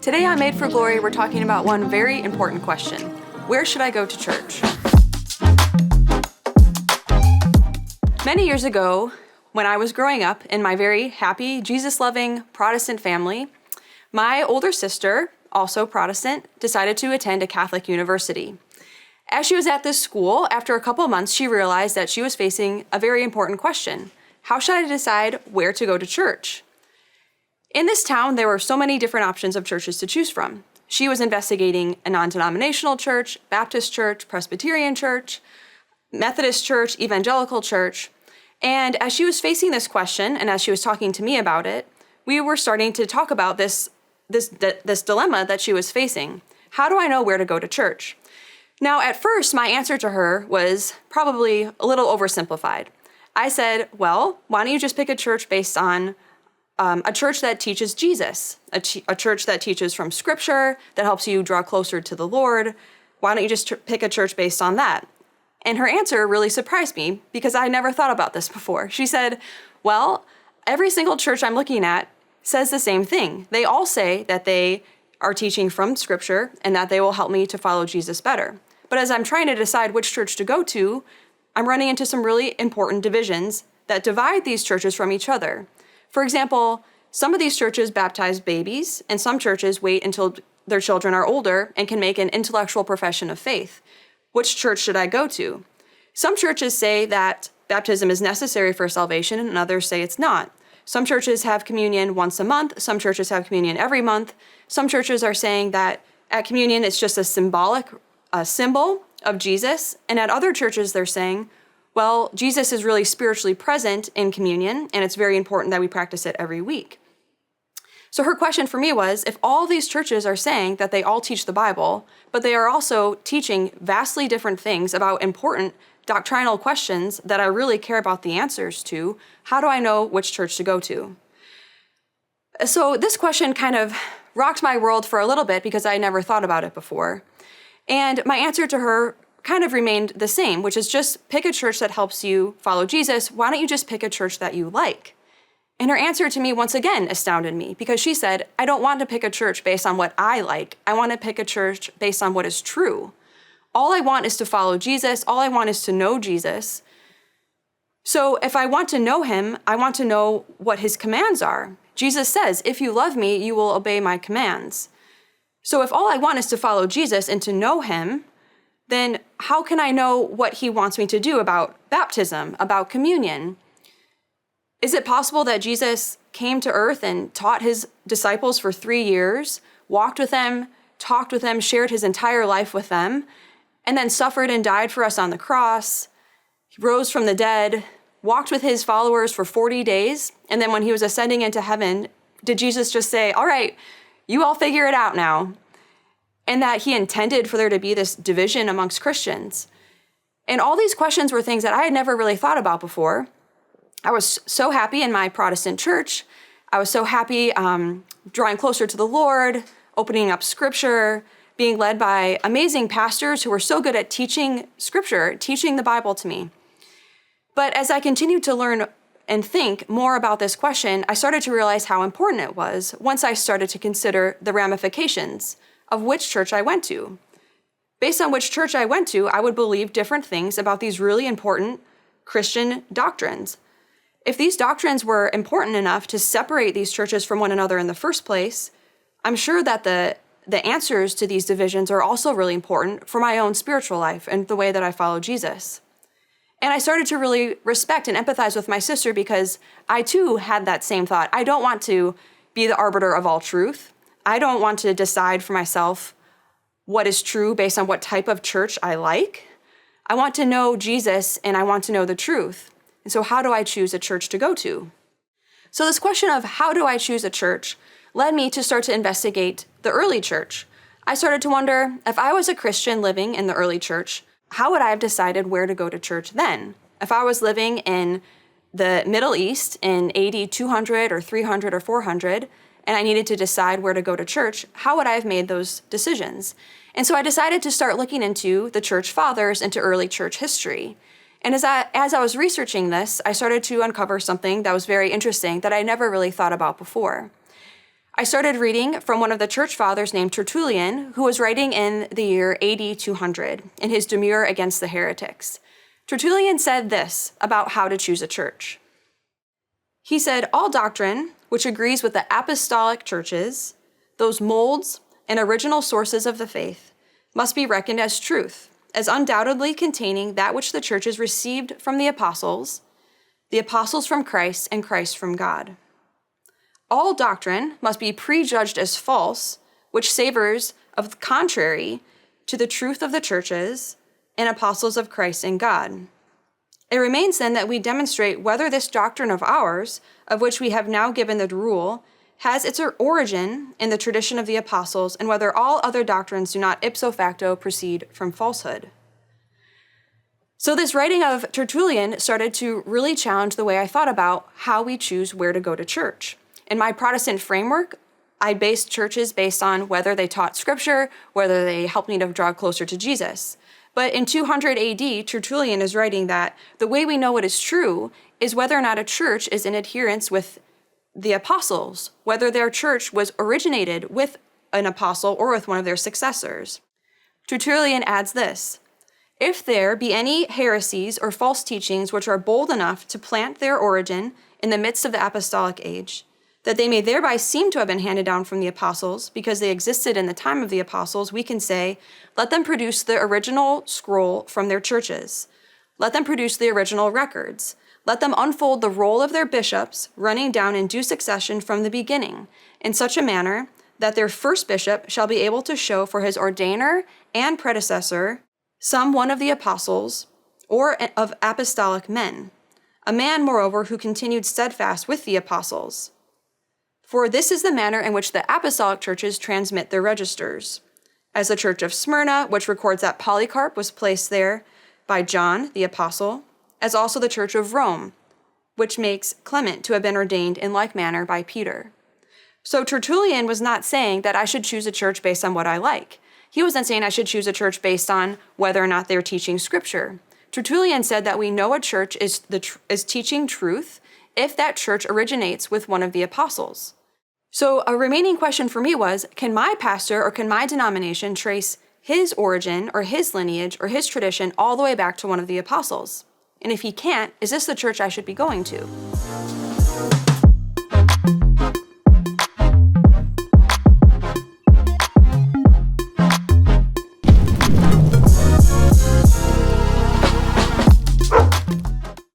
Today on Made for Glory, we're talking about one very important question. Where should I go to church? Many years ago, when I was growing up in my very happy, Jesus-loving Protestant family, my older sister, also Protestant, decided to attend a Catholic university. As she was at this school, after a couple months, she realized that she was facing a very important question. How should I decide where to go to church? In this town, there were so many different options of churches to choose from. She was investigating a non-denominational church, Baptist church, Presbyterian church, Methodist church, evangelical church. And as she was facing this question, and as she was talking to me about it, we were starting to talk about this dilemma that she was facing. How do I know where to go to church? Now, at first, my answer to her was probably a little oversimplified. I said, well, why don't you just pick a church based on a church that teaches Jesus, a church that teaches from Scripture, that helps you draw closer to the Lord. Why don't you just pick a church based on that? And her answer really surprised me because I never thought about this before. She said, well, every single church I'm looking at says the same thing. They all say that they are teaching from Scripture and that they will help me to follow Jesus better. But as I'm trying to decide which church to go to, I'm running into some really important divisions that divide these churches from each other. For example, some of these churches baptize babies, and some churches wait until their children are older and can make an intellectual profession of faith. Which church should I go to? Some churches say that baptism is necessary for salvation, and others say it's not. Some churches have communion once a month. Some churches have communion every month. Some churches are saying that at communion it's just a symbol of Jesus. And at other churches they're saying, well, Jesus is really spiritually present in communion, and it's very important that we practice it every week. So her question for me was, if all these churches are saying that they all teach the Bible, but they are also teaching vastly different things about important doctrinal questions that I really care about the answers to, how do I know which church to go to? So this question kind of rocked my world for a little bit because I never thought about it before. And my answer to her kind of remained the same, which is just pick a church that helps you follow Jesus. Why don't you just pick a church that you like? And her answer to me once again astounded me because she said, I don't want to pick a church based on what I like. I want to pick a church based on what is true. All I want is to follow Jesus. All I want is to know Jesus. So if I want to know him, I want to know what his commands are. Jesus says, if you love me, you will obey my commands. So if all I want is to follow Jesus and to know him, then how can I know what he wants me to do about baptism, about communion? Is it possible that Jesus came to earth and taught his disciples for 3 years, walked with them, talked with them, shared his entire life with them, and then suffered and died for us on the cross, he rose from the dead, walked with his followers for 40 days, and then when he was ascending into heaven, did Jesus just say, all right, you all figure it out now? And that he intended for there to be this division amongst Christians. And all these questions were things that I had never really thought about before. I was so happy in my Protestant church. I was so happy drawing closer to the Lord, opening up Scripture, being led by amazing pastors who were so good at teaching Scripture, teaching the Bible to me. But as I continued to learn and think more about this question, I started to realize how important it was once I started to consider the ramifications of which church I went to. Based on which church I went to, I would believe different things about these really important Christian doctrines. If these doctrines were important enough to separate these churches from one another in the first place, I'm sure that the answers to these divisions are also really important for my own spiritual life and the way that I follow Jesus. And I started to really respect and empathize with my sister because I too had that same thought. I don't want to be the arbiter of all truth. I don't want to decide for myself what is true based on what type of church I like. I want to know Jesus and I want to know the truth. And so how do I choose a church to go to? So this question of how do I choose a church led me to start to investigate the early church. I started to wonder, if I was a Christian living in the early church, how would I have decided where to go to church then? If I was living in the Middle East in AD 200 or 300 or 400, and I needed to decide where to go to church, how would I have made those decisions? And so I decided to start looking into the church fathers, into early church history. And as I was researching this, I started to uncover something that was very interesting that I never really thought about before. I started reading from one of the church fathers named Tertullian, who was writing in the year AD 200 in his Demurrer against the heretics. Tertullian said this about how to choose a church. He said, all doctrine, which agrees with the apostolic churches, those molds and original sources of the faith, must be reckoned as truth, as undoubtedly containing that which the churches received from the apostles from Christ, and Christ from God. All doctrine must be prejudged as false, which savors of the contrary to the truth of the churches and apostles of Christ and God. It remains then that we demonstrate whether this doctrine of ours, of which we have now given the rule, has its origin in the tradition of the apostles, and whether all other doctrines do not ipso facto proceed from falsehood. So this writing of Tertullian started to really challenge the way I thought about how we choose where to go to church. In my Protestant framework, I based churches based on whether they taught scripture, whether they helped me to draw closer to Jesus. But in 200 AD, Tertullian is writing that the way we know what is true is whether or not a church is in adherence with the apostles, whether their church was originated with an apostle or with one of their successors. Tertullian adds this: if there be any heresies or false teachings which are bold enough to plant their origin in the midst of the apostolic age, that they may thereby seem to have been handed down from the apostles because they existed in the time of the apostles, we can say, let them produce the original scroll from their churches. Let them produce the original records. Let them unfold the roll of their bishops, running down in due succession from the beginning, in such a manner that their first bishop shall be able to show for his ordainer and predecessor some one of the apostles or of apostolic men, a man, moreover, who continued steadfast with the apostles. For this is the manner in which the apostolic churches transmit their registers, as the church of Smyrna, which records that Polycarp was placed there by John the apostle, as also the church of Rome, which makes Clement to have been ordained in like manner by Peter. So Tertullian was not saying that I should choose a church based on what I like. He wasn't saying I should choose a church based on whether or not they're teaching scripture. Tertullian said that we know a church is teaching truth if that church originates with one of the apostles. So a remaining question for me was, can my pastor or can my denomination trace his origin or his lineage or his tradition all the way back to one of the apostles? And if he can't, is this the church I should be going to?